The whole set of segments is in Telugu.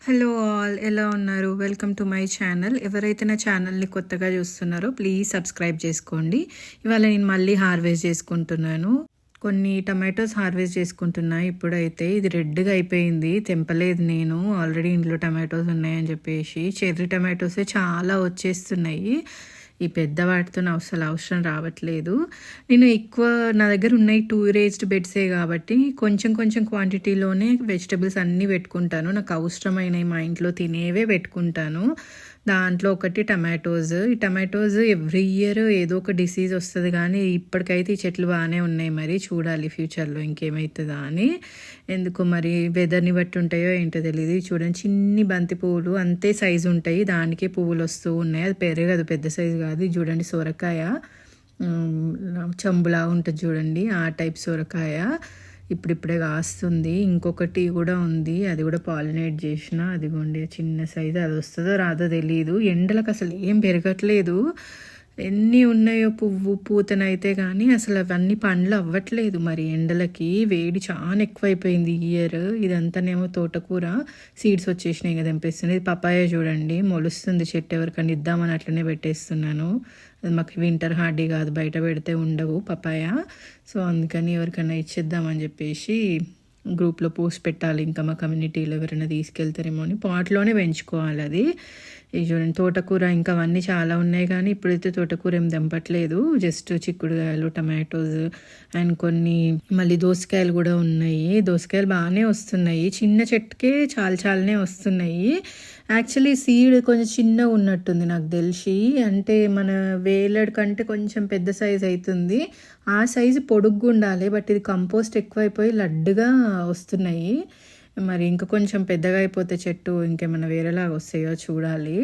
హలో ఆల్, ఎలా ఉన్నారు? Welcome to my channel. ఎవరైతే నా ఛానల్ని కొత్తగా చూస్తున్నారో ప్లీజ్ సబ్స్క్రైబ్ చేసుకోండి. ఇవాళ నేను మళ్ళీ హార్వెస్ట్ చేసుకుంటున్నాను. కొన్ని టమాటోస్ హార్వెస్ట్ చేసుకుంటున్నా. ఇప్పుడైతే ఇది రెడ్గా అయిపోయింది, తెంపలేదు నేను. ఆల్రెడీ ఇంట్లో టమాటోస్ ఉన్నాయని చెప్పేసి చెర్రీ టమాటోసే చాలా వచ్చేస్తున్నాయి. ఈ పెద్ద వాటితో అసలు అవసరం రావట్లేదు. నేను ఎక్కువ నా దగ్గర ఉన్నాయి 2 రేజ్డ్ బెడ్సే కాబట్టి కొంచెం కొంచెం క్వాంటిటీలోనే వెజిటబుల్స్ అన్నీ పెట్టుకుంటాను. నాకు అవసరమైనవి మా ఇంట్లో తినేవే పెట్టుకుంటాను. దాంట్లో ఒకటి టమాటోస్. ఈ టమాటోస్ ఎవ్రీ ఇయర్ ఏదో ఒక డిసీజ్ వస్తుంది, కానీ ఇప్పటికైతే ఈ చెట్లు బాగానే ఉన్నాయి. మరి చూడాలి ఫ్యూచర్లో ఇంకేమవుతుందా అని. ఎందుకు మరి వెదర్ని బట్టి ఉంటాయో ఏంటో తెలియదు. చూడండి, చిన్ని బంతి పువ్వులు అంతే సైజు ఉంటాయి, దానికే పువ్వులు వస్తూ ఉన్నాయి. అది పెరగదు, పెద్ద సైజు కాదు. చూడండి సొరకాయ చంబులా ఉంటుంది చూడండి, ఆ టైప్ సొరకాయ ఇప్పుడిప్పుడే కాస్తుంది. ఇంకొకటి కూడా ఉంది, అది కూడా పాలినేట్ చేసిన. అదిగోండి చిన్న సైజు, అది వస్తుందో రాదో తెలియదు. ఎండలకు అసలు ఏం పెరగట్లేదు. ఎన్ని ఉన్నాయో పూతనైతే కానీ అసలు అవన్నీ పండ్లు అవ్వట్లేదు. మరి ఎండలకి వేడి చాలా ఎక్కువైపోయింది ఈ ఇయర్. ఇదంతానేమో తోటకూర సీడ్స్ వచ్చేసినాయి కదా, తెంపేస్తుంది. ఇది పపాయ చూడండి, మొలుస్తుంది చెట్టు. ఎవరికైనా ఇద్దామని అట్లనే పెట్టేస్తున్నాను. అది మాకు వింటర్ హార్డీ కాదు, బయట పెడితే ఉండవు పపాయ. సో అందుకని ఎవరికైనా ఇచ్చేద్దామని చెప్పేసి గ్రూప్లో పోస్ట్ పెట్టాలి. ఇంకా మా కమ్యూనిటీలో ఎవరైనా తీసుకెళ్తారేమో అని పాట్లోనే పెంచుకోవాలి అది. ఇది చూడండి తోటకూర, ఇంకా అవన్నీ చాలా ఉన్నాయి కానీ ఇప్పుడైతే తోటకూర ఏం తెంపట్లేదు. జస్ట్ చిక్కుడుకాయలు, టమాటోస్ అండ్ కొన్ని మళ్ళీ దోసకాయలు కూడా ఉన్నాయి. దోసకాయలు బాగానే వస్తున్నాయి, చిన్న చెట్టుకే చాలానే వస్తున్నాయి. యాక్చువల్లీ సీడ్ కొంచెం చిన్నగా ఉన్నట్టుంది నాకు తెలిసి. అంటే మన వేలడ్ కంటే కొంచెం పెద్ద సైజ్ అవుతుంది. ఆ సైజు పొడుగ్గా ఉండాలి, బట్ ఇది కంపోస్ట్ ఎక్కువైపోయి లడ్డుగా వస్తున్నాయి. మరి ఇంకా కొంచెం పెద్దగా అయిపోతే చెట్టు ఇంకేమైనా వేరేలాగా వస్తాయో చూడాలి.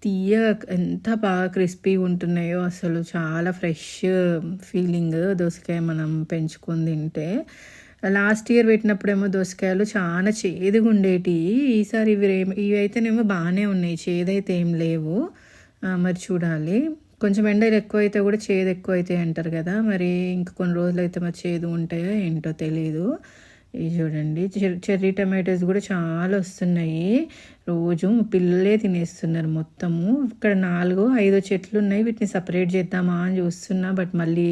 తీయ ఎంత బాగా క్రిస్పీ ఉంటున్నాయో, అసలు చాలా ఫ్రెష్ ఫీలింగ్ దోసకాయ మనం పెంచుకొని తింటే. లాస్ట్ ఇయర్ పెట్టినప్పుడేమో దోసకాయలు చాలా చేదుగా ఉండేటివి. ఈసారి ఇవి అయితేనేమో బాగానే ఉన్నాయి, చేదైతే ఏం లేవు. మరి చూడాలి. కొంచెం ఎండలు ఎక్కువ అయితే కూడా చేదు ఎక్కువ అవుతాయి అంటారు కదా, మరి ఇంకా కొన్ని రోజులు అయితే మరి చేదు ఉంటాయో ఏంటో తెలీదు. ఇవి చూడండి చెర్రీ టమాటోస్ కూడా చాలా వస్తున్నాయి. రోజు పిల్లలే తినేస్తున్నారు మొత్తము. ఇక్కడ 4-5 చెట్లు ఉన్నాయి, వీటిని సపరేట్ చేద్దామా అని చూస్తున్నా. బట్ మళ్ళీ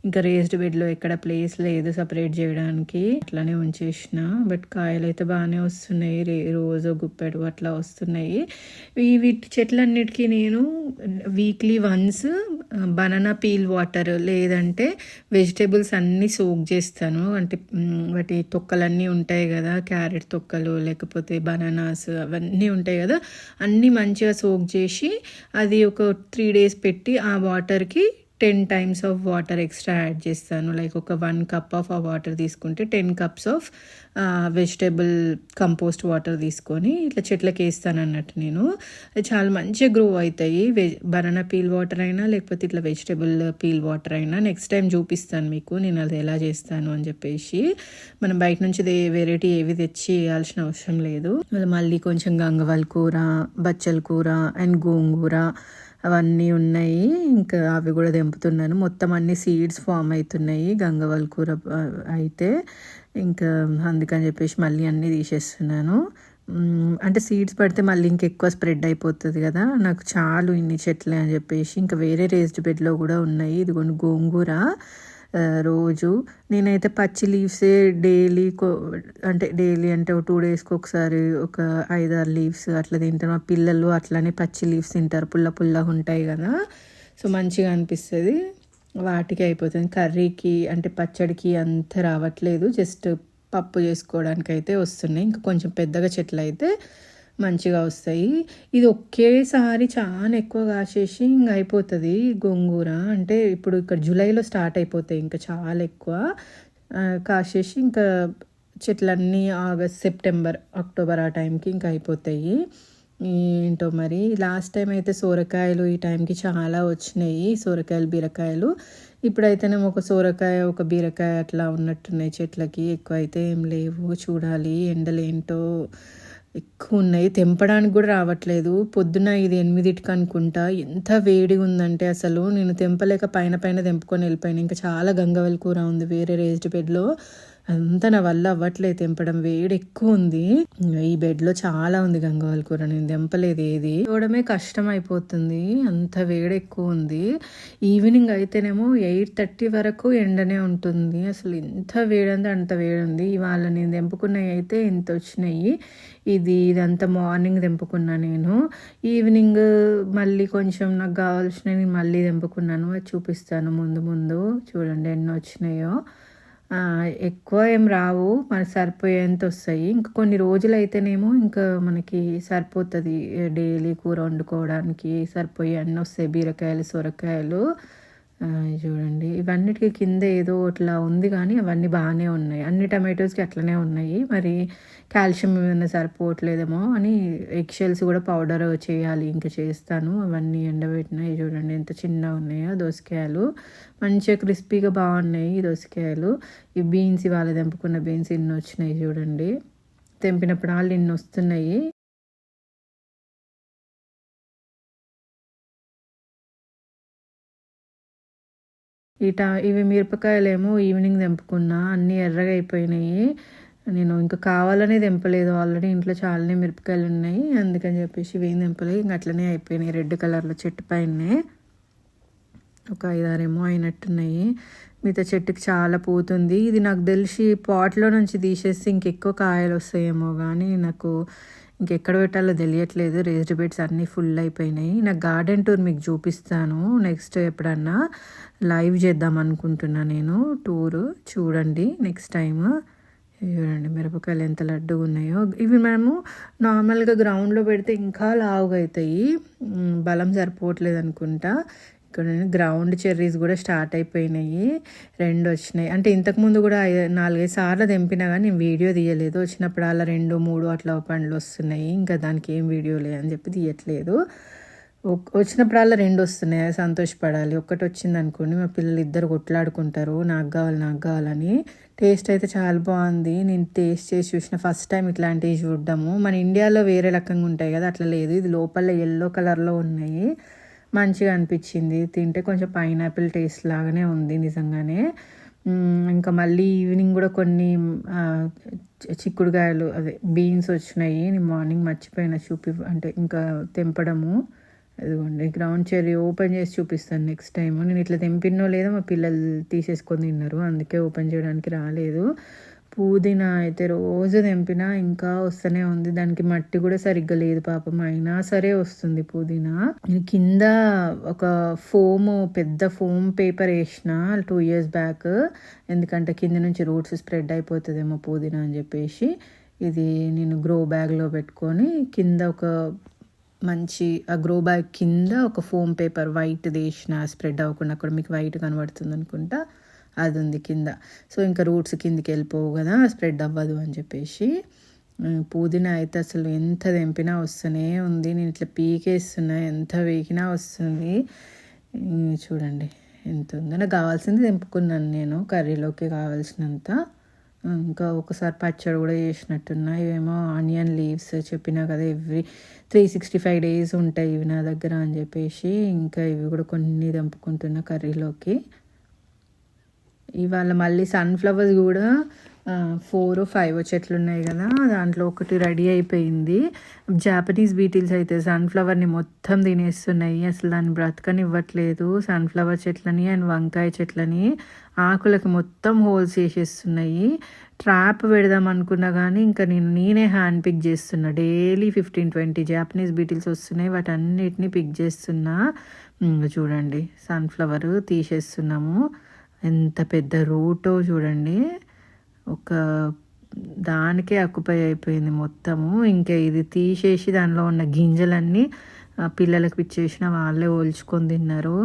ఇంకా రేస్డ్ బెడ్లో ఎక్కడ ప్లేస్ లేదు సపరేట్ చేయడానికి, అట్లానే ఉంచేసిన. బట్ కాయలు అయితే బాగానే వస్తున్నాయి, రోజు గుప్పెడు అట్లా వస్తున్నాయి. వీటి చెట్లన్నిటికీ నేను weekly once banana peel water లేదంటే వెజిటేబుల్స్ అన్నీ సోక్ చేస్తాను. అంటే వాటి తొక్కలన్నీ ఉంటాయి కదా, క్యారెట్ తొక్కలు లేకపోతే బనానాస్ అవన్నీ ఉంటాయి కదా, అన్నీ మంచిగా సోక్ చేసి అది ఒక 3 days పెట్టి ఆ వాటర్కి 10 times of water extra add చేస్తాను. లైక్ ఒక 1 cup ఆఫ్ ఆ వాటర్ తీసుకుంటే 10 cups of vegetable compost water తీసుకొని ఇట్లా చెట్లకి వేస్తాను అన్నట్టు నేను. అది చాలా మంచిగా గ్రో అవుతాయి. బనానా పీల్ వాటర్ అయినా లేకపోతే ఇట్లా వెజిటేబుల్ పీల్ వాటర్ అయినా. నెక్స్ట్ టైం చూపిస్తాను మీకు నేను అది ఎలా చేస్తాను అని చెప్పేసి. మనం బయట నుంచి వెరైటీ ఏవి తెచ్చి వేయాల్సిన అవసరం లేదు. మళ్ళీ కొంచెం గంగవాల్ కూర, బచ్చల కూర అండ్ గోంగూర అవన్నీ ఉన్నాయి. ఇంకా అవి కూడా తెంపుతున్నాను. మొత్తం అన్ని సీడ్స్ ఫామ్ అవుతున్నాయి గంగవాల్ కూర అయితే. ఇంకా అందుకని చెప్పేసి మళ్ళీ అన్నీ తీసేస్తున్నాను. అంటే సీడ్స్ పడితే మళ్ళీ ఇంకెక్కువ స్ప్రెడ్ అయిపోతుంది కదా, నాకు చాలు ఇన్ని చెట్లే అని చెప్పేసి. ఇంకా వేరే రేస్డ్ బెడ్లో కూడా ఉన్నాయి. ఇదిగోండి గోంగూర. రోజు నేనైతే పచ్చి లీవ్సే డైలీ అంటే ఒక 2 daysకి ఒకసారి ఒక 5-6 లీవ్స్ అట్లా తింటాను. మా పిల్లలు అట్లానే పచ్చి లీవ్స్ తింటారు, పుల్లగా ఉంటాయి కదా, సో మంచిగా అనిపిస్తుంది. వాటికి అయిపోతుంది. కర్రీకి అంటే పచ్చడికి అంత రావట్లేదు, జస్ట్ పప్పు చేసుకోవడానికి అయితే వస్తున్నాయి. ఇంకా కొంచెం పెద్దగా చెట్లు అయితే మంచిగా వస్తాయి. ఇది ఒకేసారి చాలా ఎక్కువ కాసేసి ఇంకా అయిపోతుంది గోంగూర. అంటే ఇప్పుడు ఇక్కడ జూలైలో స్టార్ట్ అయిపోతాయి, ఇంకా చాలా ఎక్కువ కాసేసి ఇంకా చెట్లన్నీ ఆగస్ట్, సెప్టెంబర్, అక్టోబర్ ఆ టైంకి ఇంకా అయిపోతాయి. ఏంటో మరి లాస్ట్ టైం అయితే సోరకాయలు ఈ టైంకి చాలా వచ్చినాయి, సోరకాయలు బీరకాయలు. ఇప్పుడైతేనే ఒక సోరకాయ ఒక బీరకాయ అట్లా ఉన్నట్టున్నాయి చెట్లకి, ఎక్కువ అయితే ఏం లేవు. చూడాలి, ఎండలు ఏంటో ఎక్కువ ఉన్నాయి, తెంపడానికి కూడా రావట్లేదు. పొద్దున ఇది 8కి అనుకుంటా, ఎంత వేడిగా ఉందంటే అసలు నేను తెంపలేక పైన తెంపుకొని వెళ్ళిపోయాను. ఇంకా చాలా గంగవాల్ కూర ఉంది వేరే రేస్డ్ బెడ్లో, అంతా నా వల్ల అవ్వట్లేదు తెంపడం, వేడి ఎక్కువ ఉంది. ఈ బెడ్లో చాలా ఉంది గంగవాల్ కూర, నేను తెంపలేదు ఏది, చూడమే కష్టం అయిపోతుంది, అంత వేడి ఎక్కువ ఉంది. ఈవినింగ్ అయితేనేమో 8:30 వరకు ఎండనే ఉంటుంది. అసలు ఎంత వేడంటే అంత వేడి ఉంది. ఇవాళ నేను తెంపుకున్నవి అయితే ఇంత వచ్చినాయి. ఇదంతా మార్నింగ్ తెంపుకున్నా నేను. ఈవినింగ్ మళ్ళీ కొంచెం నాకు కావాల్సినవి నేను మళ్ళీ తెంపుకున్నాను, అది చూపిస్తాను ముందు ముందు. చూడండి ఎన్ని వచ్చినాయో. ఎక్కువ ఏం రావు, మనకు సరిపోయేంత వస్తాయి. ఇంకా కొన్ని రోజులు అయితేనేమో ఇంకా మనకి సరిపోతుంది, డైలీ కూర వండుకోవడానికి సరిపోయి అన్నీ వస్తాయి. బీరకాయలు, సొరకాయలు చూడండి, ఇవన్నిటికీ కింద ఏదో ఇట్లా ఉంది కానీ అవన్నీ బాగానే ఉన్నాయి. అన్ని టమాటోస్కి అట్లనే ఉన్నాయి. మరి కాల్షియం ఏమైనా సరిపోవట్లేదేమో అని ఎగ్షెల్స్ కూడా పౌడర్ చేయాలి, ఇంకా చేస్తాను. అవన్నీ ఎండబెట్టినాయి. చూడండి ఎంత చిన్నగా ఉన్నాయో దోసకాయలు, మంచిగా క్రిస్పీగా బాగున్నాయి ఈ దోసకాయలు. ఈ బీన్స్ ఇవాళ తెంపుకున్న బీన్స్ ఇన్ని వచ్చినాయి చూడండి, తెంపినప్పుడు వాళ్ళు ఇన్ని వస్తున్నాయి. ఇవి మిరపకాయలేమో ఈవినింగ్ తెంపుకున్నా, అన్నీ ఎర్రగా అయిపోయినాయి. నేను ఇంకా కావాలనే తెంపలేదు, ఆల్రెడీ ఇంట్లో చాలానే మిరపకాయలు ఉన్నాయి, అందుకని చెప్పేసి ఇవేం తెంపలేదు. ఇంక అట్లనే అయిపోయినాయి. రెడ్ కలర్లో చెట్టు పైనే ఒక 5-6 ఏమో అయినట్టున్నాయి. మిగతా చెట్టుకి చాలా పూతుంది. ఇది నాకు తెలిసి పాట్లో నుంచి తీసేసి ఇంకెక్కువ కాయలు వస్తాయేమో కానీ నాకు ఇంకెక్కడ పెట్టాలో తెలియట్లేదు. రేజ్డ్ బెడ్స్ అన్నీ ఫుల్ అయిపోయినాయి. నాకు గార్డెన్ టూర్ మీకు చూపిస్తాను నెక్స్ట్, ఎప్పుడన్నా లైవ్ చేద్దాం అనుకుంటున్నా నేను టూరు. చూడండి నెక్స్ట్ టైం. చూడండి మిరపకాయలు ఎంత లడ్డుగా ఉన్నాయో. ఇవి మనము నార్మల్గా గ్రౌండ్లో పెడితే ఇంకా లావుగా అవుతాయి, బలం సరిపోవట్లేదు అనుకుంటా. ఇక్కడ గ్రౌండ్ చెర్రీస్ కూడా స్టార్ట్ అయిపోయినాయి, 2 వచ్చినాయి. అంటే ఇంతకుముందు కూడా 4-5 సార్లు తెంపినా కానీ నేను వీడియో తీయలేదు. వచ్చినప్పుడు అలా 2-3 అట్లా పండ్లు వస్తున్నాయి, ఇంకా దానికి ఏం వీడియో లేదని చెప్పి తీయట్లేదు. వచ్చినప్పుడల్లా 2 వస్తున్నాయి, సంతోషపడాలి. ఒక్కటి వచ్చింది అనుకోండి మా పిల్లలు ఇద్దరు కొట్లాడుకుంటారు, నాకు కావాలని. టేస్ట్ అయితే చాలా బాగుంది. నేను టేస్ట్ చేసి చూసిన ఫస్ట్ టైం ఇట్లాంటివి చూడడము. మన ఇండియాలో వేరే రకంగా ఉంటాయి కదా, అట్లా లేదు. ఇది లోపల ఎల్లో కలర్లో ఉన్నాయి, మంచిగా అనిపించింది. తింటే కొంచెం పైనాపిల్ టేస్ట్ లాగానే ఉంది నిజంగానే. ఇంకా మళ్ళీ ఈవినింగ్ కూడా కొన్ని చిక్కుడుకాయలు, అదే బీన్స్ వచ్చినాయి. నేను మార్నింగ్ మర్చిపోయిన అంటే ఇంకా తెంపడము. అదిగోండి గ్రౌండ్ చెర్రీ ఓపెన్ చేసి చూపిస్తాను నెక్స్ట్ టైం. నేను ఇట్లా తెంపినో లేదో మా పిల్లలు తీసేసుకొని తిన్నారు, అందుకే ఓపెన్ చేయడానికి రాలేదు. పుదీనా అయితే రోజు తెంపినా ఇంకా వస్తూనే ఉంది, దానికి మట్టి కూడా సరిగ్గా లేదు పాపం, అయినా సరే వస్తుంది పుదీనా. నేను కింద ఒక పెద్ద ఫోమ్ పేపర్ వేసిన 2 years బ్యాక్, ఎందుకంటే కింద నుంచి రూట్స్ స్ప్రెడ్ అయిపోతుందేమో పుదీనా అని చెప్పేసి. ఇది నేను గ్రో బ్యాగ్లో పెట్టుకొని కింద ఆ గ్రో బ్యాగ్ కింద ఒక ఫోమ్ పేపర్ వైట్ వేసిన, స్ప్రెడ్ అవ్వకుండా. అక్కడ మీకు వైట్ కనబడుతుంది అనుకుంటా, అది ఉంది కింద. సో ఇంకా రూట్స్ కిందికి వెళ్ళిపోవు కదా, స్ప్రెడ్ అవ్వదు అని చెప్పేసి. పుదీనా అయితే అసలు ఎంత తెంపినా వస్తూనే ఉంది. నేను ఇట్లా పీకేస్తున్నా, ఎంత వేగినా వస్తుంది. చూడండి ఎంత ఉందో. నాకు కావాల్సింది తెంపుకున్నాను నేను, కర్రీలోకి కావాల్సినంత. ఇంకా ఒకసారి పచ్చడి కూడా చేసినట్టున్నా. ఇవేమో ఆనియన్ లీవ్స్, చెప్పినా కదా ఎవ్రీ 365 days ఉంటాయి ఇవి నా దగ్గర అని చెప్పేసి. ఇంకా ఇవి కూడా కొన్ని తెంపుకుంటున్నా కర్రీలోకి. ఇవాళ మళ్ళీ సన్ఫ్లవర్స్ కూడా 4-5 చెట్లు ఉన్నాయి కదా, దాంట్లో ఒకటి రెడీ అయిపోయింది. జాపనీస్ బీటిల్స్ అయితే సన్ఫ్లవర్ని మొత్తం తినేస్తున్నాయి, అసలు దాన్ని బ్రతకనివ్వట్లేదు. సన్ఫ్లవర్ చెట్లని అండ్ వంకాయ చెట్లని ఆకులకి మొత్తం హోల్స్ చేసేస్తున్నాయి. ట్రాప్ పెడదాం అనుకున్నా కానీ ఇంకా నేనే హ్యాండ్ పిక్ చేస్తున్నా. డైలీ 15-20 జాపనీస్ బీటిల్స్ వస్తున్నాయి, వాటన్నిటిని పిక్ చేస్తున్నా. చూడండి సన్ఫ్లవర్ తీసేస్తున్నాము, ఎంత పెద్ద రూటో చూడండి, ఒక దానికే ఆక్యుపై అయిపోయింది మొత్తము. ఇంకా ఇది తీసేసి దానిలో ఉన్న గింజలన్నీ పిల్లలకు ఇచ్చేసిన, వాళ్ళే ఓల్చుకొని తిన్నారు.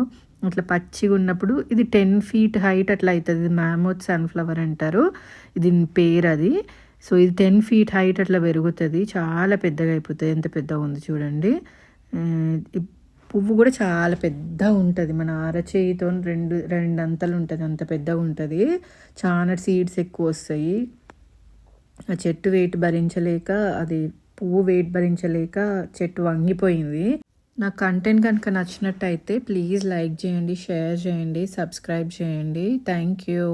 అట్లా పచ్చిగా ఉన్నప్పుడు ఇది 10 feet హైట్ అట్లా అవుతుంది. ఇది మ్యామోత్ సన్ఫ్లవర్ అంటారు, ఇది పేరు అది. సో ఇది 10 feet హైట్ అట్లా పెరుగుతుంది, చాలా పెద్దగా అయిపోతుంది. ఎంత పెద్దగా ఉంది చూడండి. పువ్వు కూడా చాలా పెద్దగా ఉంటుంది, మన అరచేయితో రెండు అంతలు ఉంటుంది, అంత పెద్దగా ఉంటుంది. చాలా సీడ్స్ ఎక్కువ వస్తాయి. ఆ చెట్టు వెయిట్ భరించలేక, అది పువ్వు వెయిట్ భరించలేక చెట్టు వంగిపోయింది. నా కంటెంట్ కనుక నచ్చినట్టయితే ప్లీజ్ లైక్ చేయండి, షేర్ చేయండి, సబ్స్క్రైబ్ చేయండి. Thank you.